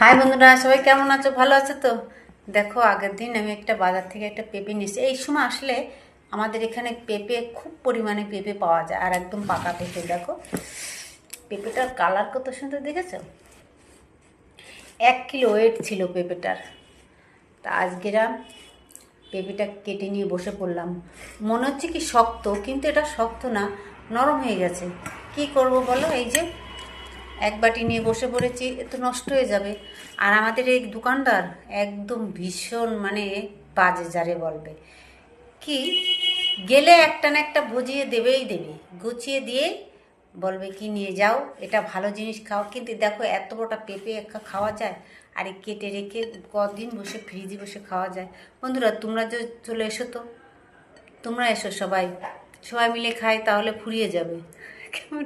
High বন্ধুরা, সবাই কেমন আছো? ভালো আছো তো? দেখো, আগের দিন আমি একটা বাজার থেকে একটা পেঁপে নিয়েছি। এই সময় আসলে আমাদের এখানে পেঁপে খুব পরিমাণে পেঁপে পাওয়া যায়, আর একদম পাকা পেঁপে। দেখো পেঁপেটার কালার কত সুন্দর, দেখেছো? 1 কিলো ওয়েট ছিল পেঁপেটার। তা আজকেরা পেঁপেটা কেটে নিয়ে বসে পড়লাম। মনে হচ্ছে কি শক্ত, কিন্তু এটা শক্ত না, নরম হয়ে গেছে। কি করব বলো? এই যে এক বাটি নিয়ে বসে পড়েছি, এ তো নষ্ট হয়ে যাবে। আর আমাদের এই দোকানদার একদম ভীষণ মানে বাজে, যারে বলবে কি, গেলে একটা না একটা ভজিয়ে দেবেই দেবে, গুছিয়ে দিয়ে বলবে কি নিয়ে যাও, এটা ভালো জিনিস খাও। কিন্তু দেখো, এত বড়টা পেঁপে একা খাওয়া যায়? আর এই কেটে রেখে কদিন বসে ফ্রিজে বসে খাওয়া যায়? বন্ধুরা, তোমরা যে চলে এসো তো, তোমরা এসো, সবাই সবাই মিলে খাই, তাহলে ফুরিয়ে যাবে। কেমন?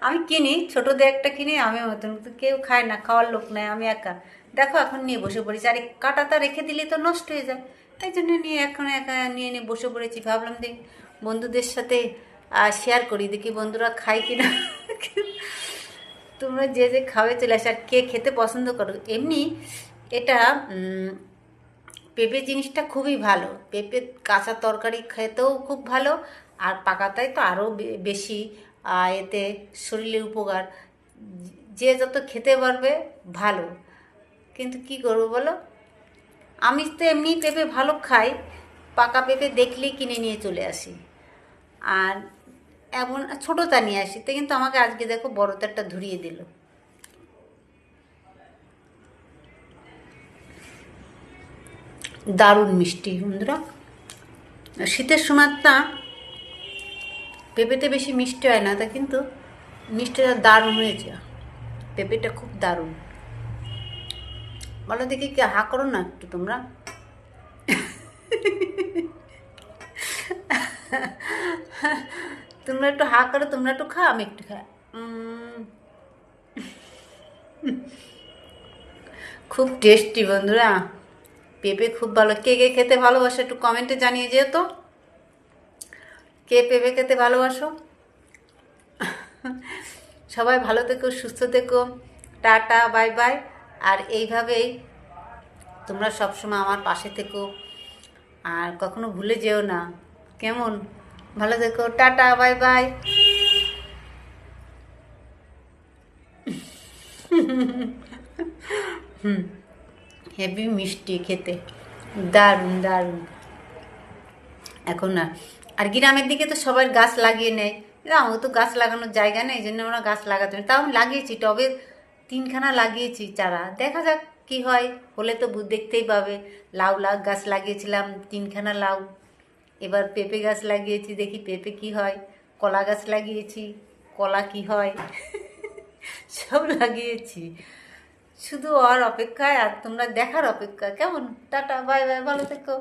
আমি কিনি, ছোটোদের একটা কিনি, আমি মতন, কেউ খায় না, খাওয়ার লোক নেই, আমি একা। দেখো এখন নিয়ে বসে পড়েছি, আর এই কাঁটাটা রেখে দিলে তো নষ্ট হয়ে যায়। এই জন্য নিয়ে এখন একা নিয়ে নিয়ে বসে পড়েছি। ভাবলাম দেখি বন্ধুদের সাথে শেয়ার করি, দেখি বন্ধুরা খাই কিনা। তোমরা যে যে খাবে চলে আসে, আর কে খেতে পছন্দ করো। এমনি এটা পেঁপে জিনিসটা খুবই ভালো। পেঁপে কাঁচা তরকারি খেতেও খুব ভালো, আর পাকাটাই তো আরও বেশি। এতে শরীরের উপকার, যে যত খেতে পারবে ভালো। কিন্তু কি করবো বলো, আমি তো এমনি পেঁপে ভালো খাই, পাকা পেঁপে দেখলেই কিনে নিয়ে চলে আসি। আর এমন ছোটোটা নিয়ে আসি তো, কিন্তু আমাকে আজকে দেখো বড়টারটা ধরিয়ে দিল। দারুণ মিষ্টি বন্ধুরা। শীতের সময়টা পেঁপেতে বেশি মিষ্টি হয় না, তা কিন্তু মিষ্টিটা দারুণ হয়েছে। পেঁপেটা খুব দারুণ। বলো দেখি, কি হা করো না একটু তোমরা। তোমরা একটু হা করো, তোমরা একটু খাও, আমি একটু খাই। খুব টেস্টি বন্ধুরা, পেঁপে খুব ভালো। কে কে খেতে ভালোবাসো একটু কমেন্টে জানিয়ে যেও তো, কে পেঁপে খেতে ভালোবাসো। সবাই ভালো থেকো, সুস্থ থেকো, টাটা, বাই বাই। আর এইভাবেই তোমরা সবসময় আমার পাশে থেকো, আর কখনো ভুলে যেও না, কেমন? ভালো থেকো, টাটা, বাই বাই। হেভি মিষ্টি খেতে, দারুণ দারুণ। এখন না, আর গ্রামের দিকে তো সবাই গাছ লাগিয়ে নেয়। আমার তো গাছ লাগানোর জায়গা নেই, এই জন্য আমরা গাছ লাগাতে পারি। তাও আমি লাগিয়েছি, টবে 3খানা লাগিয়েছি চারা। দেখা যাক কি হয়, হলে তো দেখতেই পাবে। লাউ গাছ লাগিয়েছিলাম 3খানা লাউ। এবার পেঁপে গাছ লাগিয়েছি, দেখি পেঁপে কি হয়। কলা গাছ লাগিয়েছি, কলা কি হয়। সব লাগিয়েছি, শুধু আর অপেক্ষায়, আর তোমরা দেখার অপেক্ষা। কেমন? টাটা, বাই বাই, ভালো থেকো।